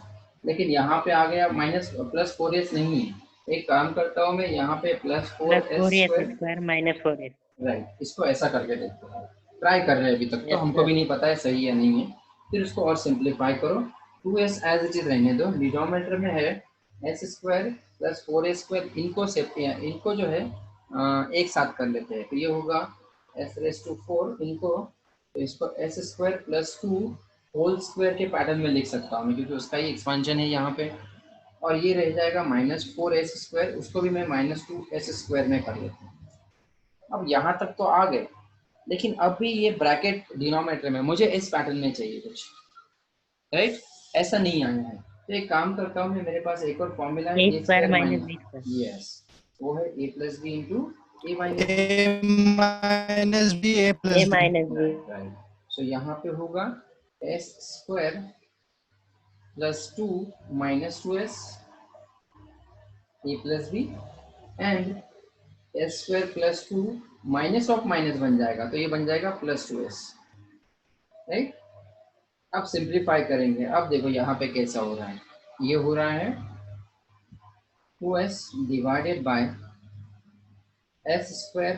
Speaker 1: लेकिन यहाँ पे आ गया -+4s नहीं है। एक काम करता हूँ मैं, यहाँ पे +4s²,
Speaker 2: +4s² - 4s
Speaker 1: राइट, इसको ऐसा करके देखते हैं। ट्राई कर रहे हैं अभी तक तो,
Speaker 2: yes
Speaker 1: हमको
Speaker 2: sir
Speaker 1: भी नहीं पता है सही है नहीं है। फिर इसको और सिंप्लीफाई करो। 2s एज इट इज रहने दो। डिनोमिनेटर में है s² + 4s²। इनको जो है एक साथ कर लेते हैं। तो ये होगा s⁴ इनको, तो इसको s² + 2 होल स्क्वायर के पैटर्न में लिख सकता हूँ मैं, क्योंकि उसका ही एक्सपेंशन है यहाँ पे। और ये रह जाएगा -4s², उसको भी मैं -2s² में कर लेता हूँ। अब यहाँ तक तो आ गए, लेकिन अभी ये ब्रैकेट डिनोमिनेटर में मुझे इस पैटर्न में चाहिए कुछ, राइट। ऐसा नहीं आया है तो एक काम करता हूँ मैं, मेरे पास एक और फॉर्मूला है
Speaker 2: a² -
Speaker 1: a²
Speaker 2: b²
Speaker 1: यस, वो है a + b × a - b,
Speaker 3: a minus b a
Speaker 2: a
Speaker 3: plus b
Speaker 2: - b
Speaker 1: right. So यहाँ पे होगा s² + 2 - 2s a + b and s² + 2 minus of minus बन जाएगा, तो ये बन जाएगा +2s, राइट। अब सिंप्लीफाई करेंगे। अब देखो यहाँ पे कैसा हो रहा है। ये हो रहा है 2s divided by s²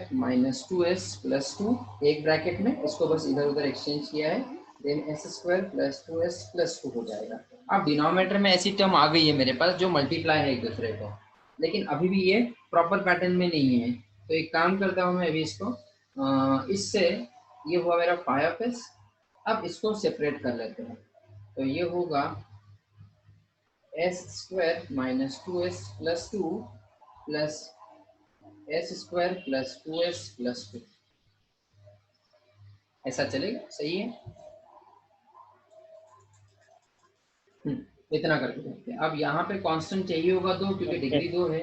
Speaker 1: - 2s + 2, एक ब्रैकेट में, इसको बस इधर उधर एक्सचेंज किया है। Then s square plus 2s plus 2 हो जाएगा। अब डिनोमिनेटर में ऐसी टर्म आ गई है मेरे पास जो मल्टीप्लाई है एक दूसरे को, लेकिन अभी भी ये प्रॉपर पैटर्न में नहीं है। तो एक काम करता हूँ मैं अभी इसको इससे, ये हुआ मेरा 5s। अब इसको सेपरेट कर लेते हैं, तो ये होगा s square minus 2s plus 2 plus s square plus 2s plus 2। ऐसा चलेगा? सही है। इतना करके देखते हैं। अब यहाँ पे कांस्टेंट चाहिए होगा 2, क्योंकि डिग्री 2 है,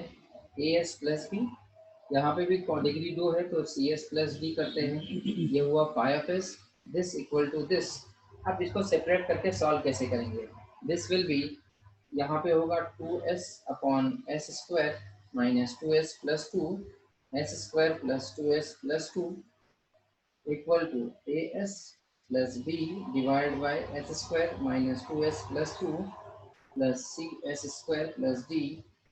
Speaker 1: ए एस प्लस बी। यहाँ पे भी डिग्री 2 है तो सी एस प्लस डी करते हैं। ये हुआ 5s, this equal to this. अब इसको सेपरेट करके सॉल्व कैसे करेंगे? दिस विल बी, यहाँ पे होगा 2s upon s square minus 2s plus 2, s square plus 2s plus 2 equal to a S plus b divide by s square minus 2s plus 2 plus C s square plus d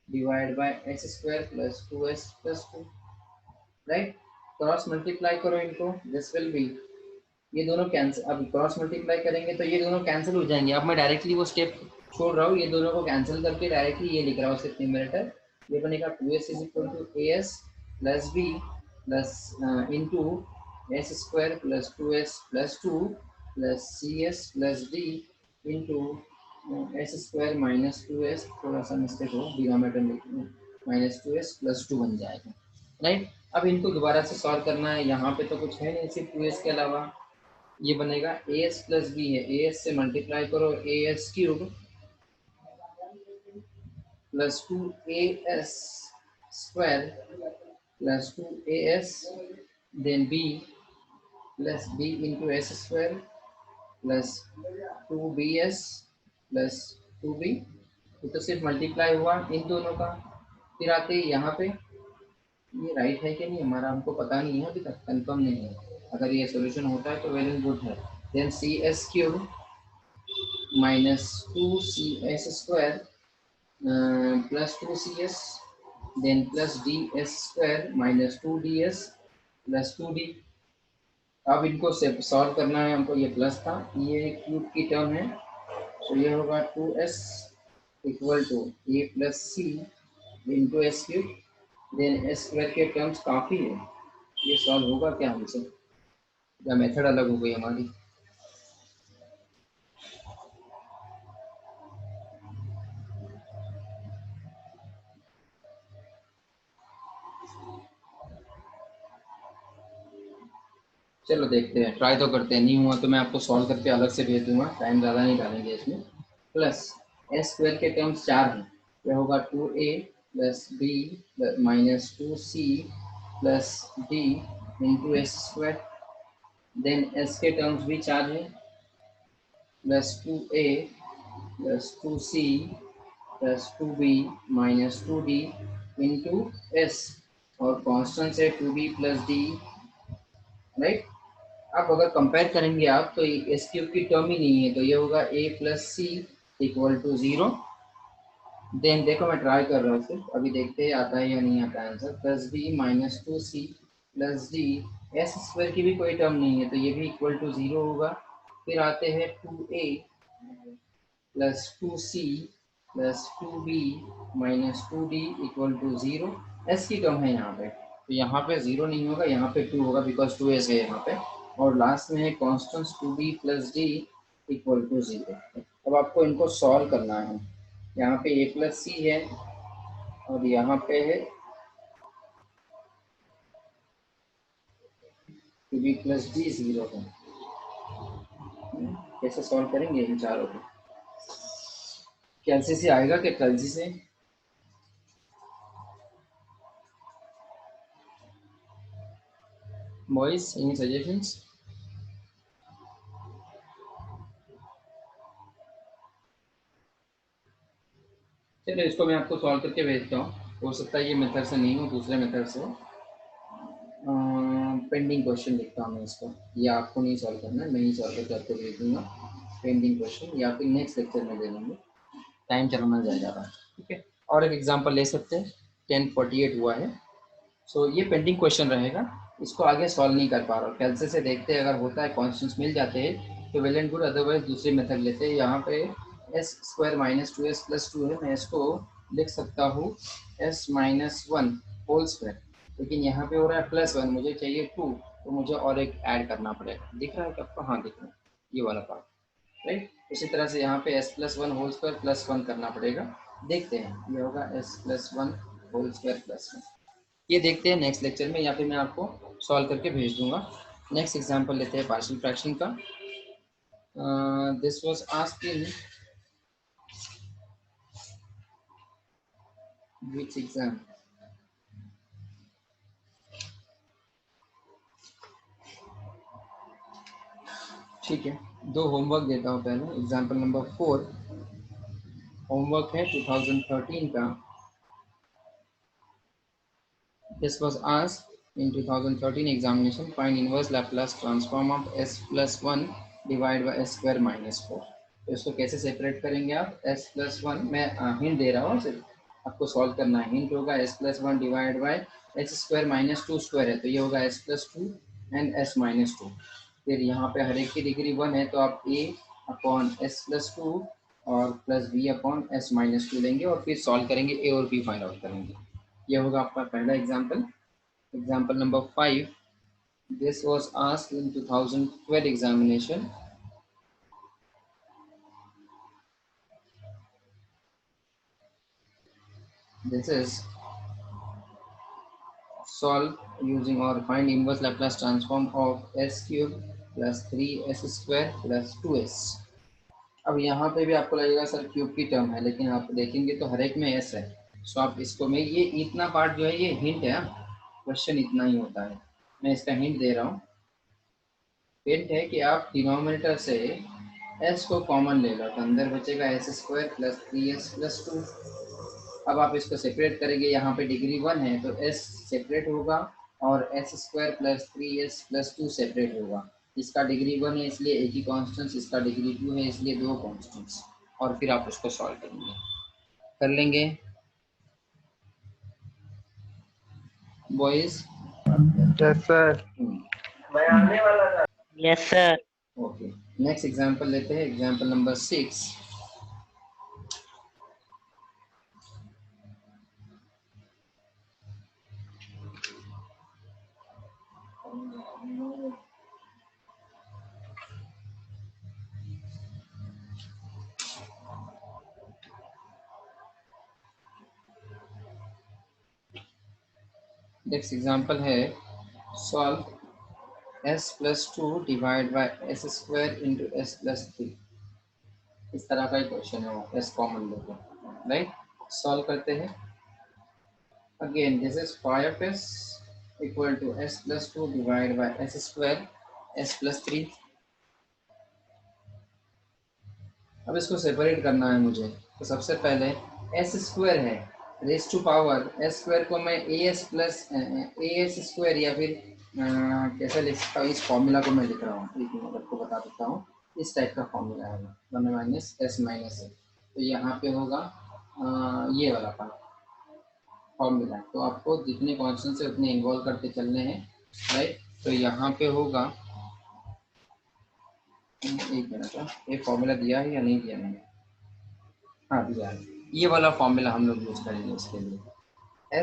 Speaker 1: divide by s square plus 2s plus 2। Right, cross multiply करो इनको, this will be, ये दोनों cancel, अब cross multiply करेंगे तो ये दोनों cancel हो जाएंगे। अब मैं डायरेक्टली वो स्टेप छोड़ रहा हूँ, ये दोनों को कैंसिल करके डायरेक्टली ये लिख रहा हूँ सिर्फ न्यूमरेटर। ये बनेगा 2s is equal to a S plus b plus into S square plus 2s plus 2 plus C S plus D into S square minus 2s, थोड़ा सा मिस्टेक हो डिनोमिनेटर में, माइनस 2s प्लस 2 बन जाएगा। Right, अब इनको दोबारा से सॉल्व करना है। यहाँ पे तो कुछ है नहीं सिर्फ 2s के अलावा। ये बनेगा ए एस प्लस बी है, ए एस से मल्टीप्लाई करो a s cube plus 2 a S square plus 2 a s then b plus B into S square plus 2 b S plus 2 b. तो सिर्फ मल्टीप्लाई हुआ इन दोनों का। फिर आते ही यहाँ पे, ये राइट है कि नहीं हमारा हमको पता नहीं है, अभी तक कंफर्म नहीं है। अगर ये सॉल्यूशन होता है तो वेल एंड गुड है। Then c s cube minus 2 c s square plus 2 c s then plus d s square minus 2 d s plus 2 d. अब इनको सॉल्व करना है हमको। ये प्लस था, ये क्यूब की टर्म है, तो ये होगा 2s equal to a plus C into s cube, then s square के टर्म्स काफ़ी है, ये सॉल्व होगा क्या हमसे, या मेथड अलग हो गई हमारी? चलो देखते हैं, ट्राई तो करते हैं। नहीं हुआ तो मैं आपको सॉल्व करके अलग से भेज दूंगा, टाइम ज़्यादा नहीं डालेंगे इसमें। प्लस एस स्क्वायर के टर्म्स 4 हैं, यह होगा 2a plus b minus 2c plus D into S square. Then s के टर्म्स भी 4 हैं, plus 2a plus 2c plus 2b minus 2d into s, और कॉन्स्टेंट है 2b प्लस डी। राइट, अब अगर कंपेयर करेंगे आप तो एस क्यूब की टर्म ही नहीं है, तो ये होगा a plus c equal to 0। Then देखो मैं ट्राई कर रहा हूँ सिर्फ, अभी देखते हैं आता है या नहीं आता है answer. Plus b minus 2c plus d, s square की भी कोई टर्म नहीं है तो ये भी इक्वल टू 0 होगा। फिर आते हैं 2a plus 2c plus 2b minus 2d equal to 0, s की टर्म है यहाँ पे, तो यहाँ पे 0 नहीं होगा, यहाँ पे 2 होगा बिकॉज 2s है यहाँ पे। और लास्ट में है constant 2b plus d equal to 0। अब आपको इनको सॉल्व करना है। यहाँ पे a प्लस सी है और यहाँ पे है 2b प्लस डी 0 है। कैसे सॉल्व करेंगे इन चारों को? कैलसी से आएगा कि कैलसी से? Boys any suggestions? चलिए इसको मैं आपको सॉल्व करके भेजता हूँ, हो सकता है ये मेथड से नहीं हो, दूसरे मेथड से हो। पेंडिंग क्वेश्चन लिखता हूँ मैं इसको, ये आपको नहीं सॉल्व करना है, मैं ही सॉल्व करके आपको भेज दूँगा पेंडिंग क्वेश्चन, या फिर नेक्स्ट लेक्चर में दे देंगे, टाइम चलना जाएगा। ठीक है, और एक एग्जांपल ले सकते हैं। 10:48 हुआ है, सो ये पेंडिंग क्वेश्चन रहेगा, इसको आगे सॉल्व नहीं कर पा रहा हूँ। कैलसी से देखते हैं, अगर होता है कॉन्स्टेंट्स मिल जाते हैं तो वेल एंड गुड, अदरवाइज दूसरी मेथड लेते हैं। यहाँ पे S square minus 2s plus 2 है, मैं इसको लिख सकता हूँ s माइनस 1 होल स्क्वायर, लेकिन यहाँ पे हो रहा है प्लस 1, मुझे चाहिए 2, तो मुझे और एक ऐड करना पड़ेगा। दिख रहा है आपको? हाँ दिख रहा है, ये वाला पार्ट, राइट। इसी तरह से यहाँ पे s plus 1 whole square plus 1 करना पड़ेगा। देखते हैं, ये होगा s plus 1 whole square plus 1। ये देखते हैं नेक्स्ट लेक्चर में, या फिर मैं आपको सॉल्व करके भेज दूंगा। नेक्स्ट एग्जांपल लेते हैं पार्शियल फ्रैक्शन का। This was asked in which exam? ठीक है, दो होमवर्क देता हूँ पहले। एग्जांपल नंबर 4 होमवर्क है 2013 का। This was asked in 2013 examination. Find inverse Laplace transform of s plus 1 divided by s square minus 4. तो इसको कैसे सेपरेट करेंगे आप? s plus 1, मैं हिंट दे रहा हूँ, सिर्फ आपको सॉल्व करना है। हिंट होगा s plus 1 divide by s square minus 2 square है, तो ये होगा s plus 2 and s minus 2। फिर यहाँ पे हर एक की डिग्री 1 है, तो आप a अपॉन s plus 2 और plus b upon s minus 2 लेंगे, और फिर सॉल्व करेंगे, a और b फाइंड आउट करेंगे। ये होगा आपका पहला example. Example number 5, this was asked in 2012 examination. This is solve using और find inverse Laplace transform of s cube plus 3s square plus 2s। अब यहाँ पे भी आपको लगेगा सर क्यूब की टर्म है, लेकिन आप देखेंगे तो हर एक में s है। सो आप इसको, मैं ये इतना पार्ट जो है ये हिंट है, क्वेश्चन इतना ही होता है, मैं इसका हिंट दे रहा हूँ। हिंट है कि आप डिनोमिनेटर से s को कॉमन ले लो, तो अंदर बचेगा s square plus 3s plus 2। अब आप इसको सेपरेट करेंगे, यहाँ पे डिग्री 1 है तो s सेपरेट होगा, और s square plus 3s plus 2 separate होगा। इसका डिग्री 1 है इसलिए एक ही कॉन्स्टेंट, इसका डिग्री 2 है इसलिए दो कॉन्स्टेंट्स, और फिर आप उसको सॉल्व करेंगे। कर लेंगे boys?
Speaker 4: Yes sir.
Speaker 2: Yes sir.
Speaker 1: Okay, next example लेते हैं। Example number 6। नेक्स्ट एग्जांपल है solve s plus 2 divide by s square into s plus 3। इस तरह का ही क्वेश्चन है, वो s कॉमन लेते हैं, राइट। सॉल्व करते हैं। Again this is 5s equal to s plus 2 divide by s square s plus 3। अब इसको सेपरेट करना है मुझे, तो सबसे पहले s स्क्वायर है, raise to power s square को मैं as प्लस as स्क्वायर या फिर कैसे लिख सकता हूँ, इस फॉर्मूला को मैं लिख रहा हूँ, एक मिनट आपको बता देता हूँ। इस टाइप का फॉर्मूला है, 1 माइनस s माइनस a, तो यहाँ पे होगा ये वाला फॉर्मूला। तो आपको जितने कॉन्स्टेंट से उतने इन्वॉल्व करते चलने हैं, राइट। तो यहाँ पे होगा, एक मिनट, ये फॉर्मूला दिया है या नहीं दिया मैंने? हाँ दिया है, ये वाला फॉर्मूला हम लोग यूज करेंगे इसके लिए।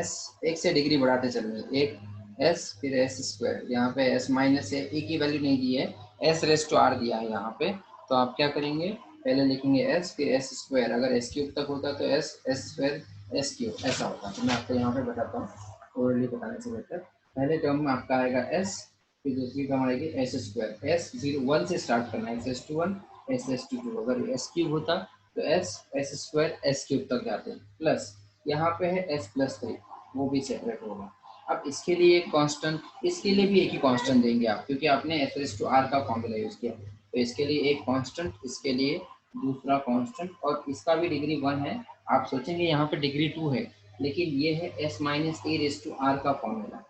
Speaker 1: s एक से डिग्री बढ़ाते चलेंगे, एक s फिर s स्क्वायर, यहाँ पे s माइनस है, e की वैल्यू नहीं दी है, s रेस टू r दिया है यहाँ पे। तो आप क्या करेंगे, पहले लिखेंगे s फिर s स्क्वायर, अगर s क्यूब तक होता तो s स्क्वायर s क्यूब ऐसा होता। तो मैं आपको यहाँ पे बताता हूँ, ओरली बताने से बेहतर। पहले टर्म में आपका आएगा s, फिर दूसरी टर्म आएगी s स्क्वायर। s 1 से स्टार्ट करना है, s टू 1 s टू 2, अगर s क्यूब होता तो s स्क्वायर s क्यूब तक जाते हैं, प्लस यहाँ पे है s प्लस 3, वो भी सेपरेट होगा। अब इसके लिए एक कांस्टेंट, इसके लिए भी एक ही कांस्टेंट देंगे आप, क्योंकि आपने s रेज़ टू r का फॉर्मूला यूज किया, तो इसके लिए एक कांस्टेंट, इसके लिए दूसरा कांस्टेंट, और इसका भी डिग्री 1 है। आप सोचेंगे यहाँ पे डिग्री 2 है, लेकिन ये है s minus a raise to r का formula,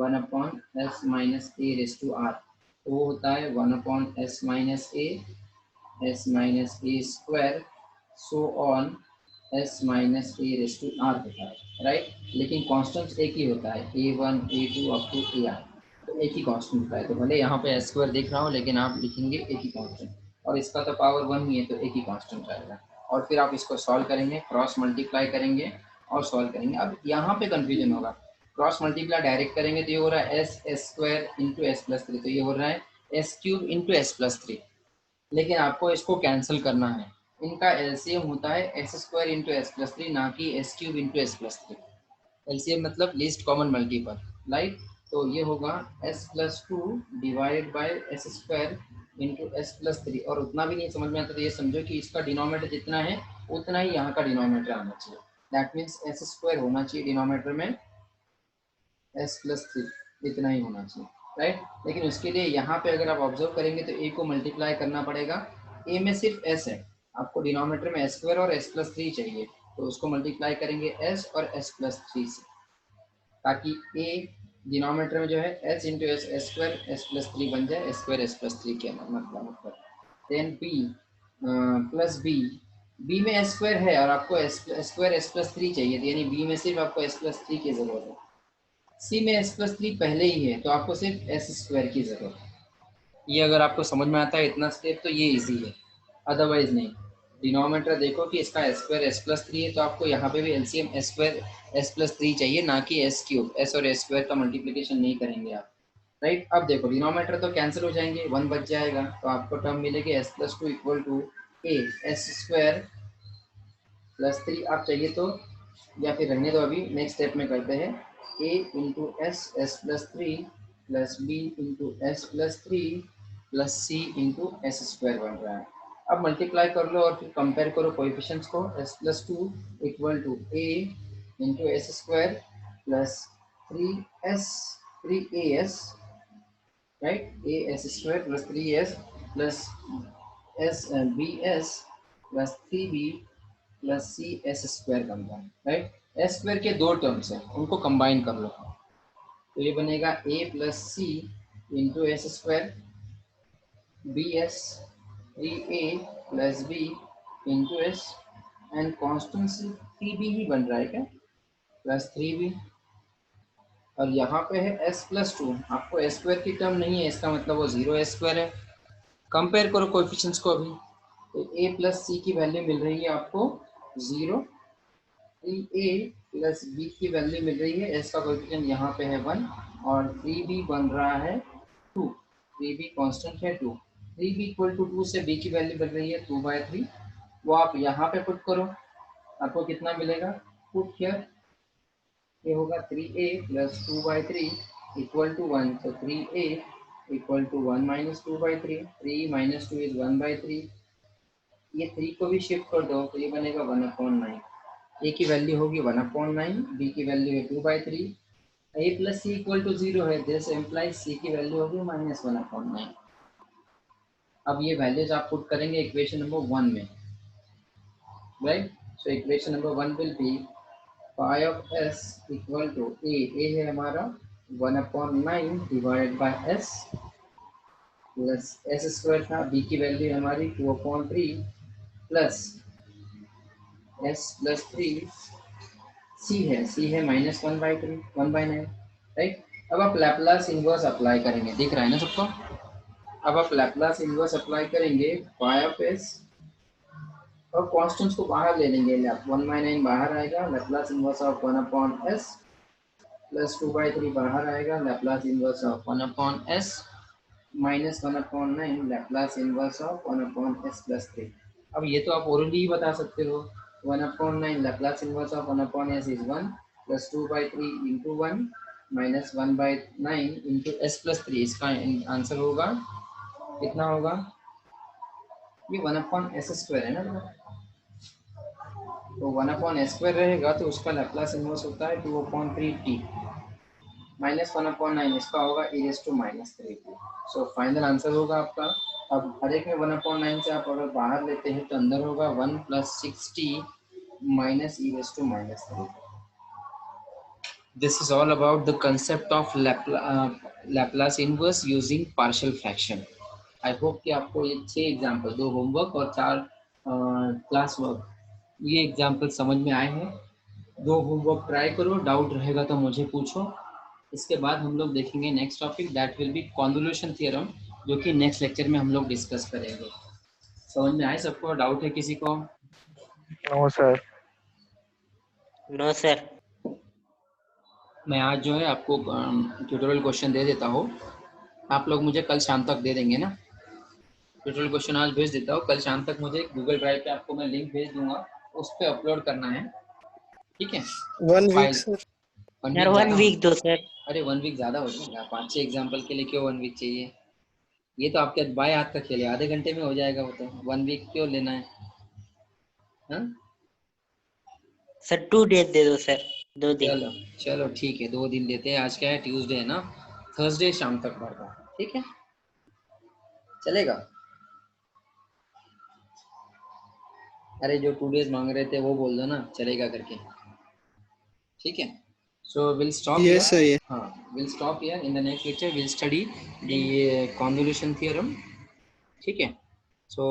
Speaker 1: 1 upon s minus a raise to r, तो वो होता है 1 upon s minus a square so on s minus a raise to r होता है, राइट। लेकिन कांस्टेंट एक ही होता है, a1 a2 up to ar। तो एक ही कांस्टेंट का है, तो भले यहाँ पे एस स्क्वायर दिख रहा हो लेकिन आप लिखेंगे एक ही कांस्टेंट, और इसका तो पावर 1 ही है तो एक ही कांस्टेंट आएगा। और फिर आप इसको सॉल्व करेंगे, क्रॉस मल्टीप्लाई करेंगे और सॉल्व करेंगे। अब यहाँ पे कंफ्यूजन होगा, क्रॉस मल्टीप्लाई डायरेक्ट करेंगे तो ये हो रहा है s square into S plus 3, तो ये हो रहा है S cube into S plus 3। लेकिन आपको इसको कैंसिल करना है, इनका एलसीएम होता है s square into S plus 3, ना कि S cube into S plus 3। LCM मतलब लीस्ट कॉमन मल्टीपल, राइट। तो ये होगा S plus 2 divide by S square into S plus 3। और उतना भी नहीं समझ में आता तो ये समझो कि इसका डिनोमिनेटर जितना है उतना ही यहाँ का डिनोमिनेटर आना चाहिए। दैट मीन्स एस स्क्वायर होना चाहिए डिनोमिनेटर में एस प्लस 3, इतना ही होना चाहिए, राइट। लेकिन उसके लिए यहाँ पे अगर आप ऑब्जर्व करेंगे तो ए को मल्टीप्लाई करना पड़ेगा। ए में सिर्फ एस है, आपको डिनोमिनेटर में एस स्क्वायर और एस प्लस 3 चाहिए, तो उसको मल्टीप्लाई करेंगे एस और एस प्लस 3 से, ताकि ए डिनोमिनेटर में जो है S into S S square S plus 3 बन जाए, एस स्क्वायर एस प्लस 3 के मतलब। Then b plus b, b में एस स्क्वायर है और आपको एस स्क्वायर एस प्लस 3 चाहिए, तो यानी बी में सिर्फ आपको एस प्लस 3 की जरूरत है। सी में एस प्लस 3 पहले ही है तो आपको सिर्फ एस स्क्वायर की जरूरत है। ये अगर आपको समझ में आता है इतना स्टेप तो ये इजी है, अदरवाइज नहीं। डिनोमिनेटर देखो कि इसका एस स्क्वायर एस प्लस 3 है तो आपको यहाँ पे भी LCM S square S plus 3 चाहिए, ना कि एस क्यूब। एस और एस स्क्वायर का मल्टीप्लिकेशन नहीं करेंगे आप, राइट। अब देखो डिनोमिनेटर तो कैंसिल हो जाएंगे, 1 बच जाएगा, तो आपको टर्म मिलेगी s plus 2 equal to a S square plus 3 आप चाहिए तो, या फिर रहने दो, अभी नेक्स्ट स्टेप में करते हैं। A into S S plus 3 plus B into S plus 3 plus C into S square बन रहा है। अब मल्टीप्लाई कर लो और फिर कंपेयर करो कोएफिशिएंट्स को। S plus 2 equal to a into S square plus 3 a s, right, a S square plus 3 s plus s b S plus 3 b plus C s square बनता है, राइट। एस स्क्वायर के दो terms हैं, उनको combine कर लो, तो ये बनेगा A plus C into S square B S 3a plus B into S, and constant से 3b ही बन रहा है क्या, प्लस 3b। और यहाँ पे है s प्लस 2, आपको एस स्क्वायर की टर्म नहीं है, इसका मतलब वो 0 एस स्क्वायर है। कंपेयर करो कोएफिशिएंट्स को अभी, तो a प्लस सी की वैल्यू मिल रही है आपको 0, 3a प्लस b की वैल्यू मिल रही है, s का कोएफिशिएंट यहाँ पे है 1, और 3b बन रहा है 2, 3b कांस्टेंट है 2, 3b इक्वल टू 2 से b की वैल्यू बन रही है 2/3, वो आप यहाँ पे पुट करो, आपको कितना मिलेगा, पुट हियर, ये होगा 3a प्लस 2/3 इक्वल टू 1, तो 3a equal to 1 minus 2/3, 3 minus 2 is 1/3, ये 3 को भी शिफ्ट कर दो तो ये बनेगा 1/9। a की वैल्यू होगी 1/9, b की वैल्यू है 2/3, a plus c equal to 0 है, दिस इम्प्लाइज c की वैल्यू होगी माइनस 1/9। अब ये वैल्यूज आप पुट करेंगे इक्वेशन नंबर 1 में, right. So equation number 1 will be phi of s equal to a है हमारा 1/9 divide by s plus s square था, b की वैल्यू हमारी 2/3 प्लस s प्लस 3, c है माइनस 1/9, राइट। अब आप लैप्लास इनवर्स अप्लाई करेंगे, दिख रहा है ना सबको। अब आप लैप्लास इनवर्स अप्लाई करेंगे phi of s, और कॉन्स्टेंट्स को बाहर ले लेंगे, 1/9 बाहर आएगा, Laplace inverse of 1/s plus 2/3 बाहर आएगा, Laplace inverse of 1/s minus 1/9 Laplace inverse of 1/s plus 3। अब ये तो आप ओरली ही बता सकते हो, 1/9 Laplace inverse of 1/s is 1 plus 2/3 into 1 minus 1/9 into s plus 3, इसका आंसर होगा कितना होगा, ये 1/s स्क्वायर है ना, तो 1/s स्क्वायर रहेगा तो उसका लैप्लास इनवर्स होता है 2/3t माइनस 1/9, इसका होगा e⁻⁻3t। सो फाइनल आंसर होगा आपका। अब हर एक में 1/9 से आप अगर बाहर लेते हैं तो अंदर होगा 1 plus 6t minus e⁻3t। This is all about the concept of Laplace inverse using partial fraction. I hope कि आपको ये 6 एग्जाम्पल, 2 होमवर्क और 4 क्लास वर्क, ये एग्जाम्पल समझ में आए हैं। 2 होमवर्क ट्राई करो, डाउट रहेगा तो मुझे पूछो। इसके बाद हम लोग देखेंगे next topic, that will be convolution theorem, जो कि नेक्स्ट लेक्चर में हम लोग डिस्कस करेंगे। समझ में आए सबको? डाउट है किसी को?
Speaker 4: No sir.
Speaker 2: No sir.
Speaker 1: मैं आज जो है आपको ट्यूटोरियल क्वेश्चन दे देता हूँ, आप लोग मुझे कल शाम तक दे देंगे ना। ट्यूटोरियल क्वेश्चन आज भेज देता हूँ, कल शाम तक मुझे गूगल ड्राइव पे आपको मैं लिंक भेज दूंगा, उस पर अपलोड करना है, ठीक है?
Speaker 3: 1 वीक
Speaker 1: फाइल
Speaker 3: सर।
Speaker 2: यार 1 वीक दो सर।
Speaker 1: अरे 1 वीक ज़्यादा हो जाएगा, 5-6 एग्जाम्पल के लिए क्यों 1 वीक चाहिए? ये तो आपके बाएं हाथ का खेल है, आधे घंटे में हो जाएगा वो तो, 1 वीक क्यों लेना है? हाँ
Speaker 2: सर 2 डेज दे दो सर, 2 दिन।
Speaker 1: चलो चलो ठीक है, 2 दिन देते हैं। आज क्या है, ट्यूसडे है ना, थर्सडे शाम तक भरना, ठीक है? चलेगा? अरे जो 2 डेज मांग रहे थे वो बोल दो ना, चलेगा करके, ठीक है? So will stop here.
Speaker 3: Yes sir. ये
Speaker 1: हाँ, will stop here. In the next lecture will study the convolution theorem, ठीक है? So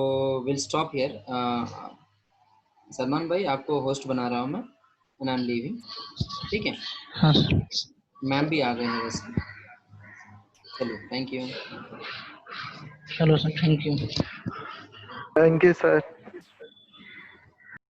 Speaker 1: will stop here. Salman भाई आपको होस्ट बना रहा हूँ मैं, एंड आई एम लीविंग, ठीक है?
Speaker 3: हाँ सर।
Speaker 1: मैम भी आ गए हैं वैसे। चलो थैंक यू।
Speaker 3: चलो sir, thank you.
Speaker 4: Thank you sir.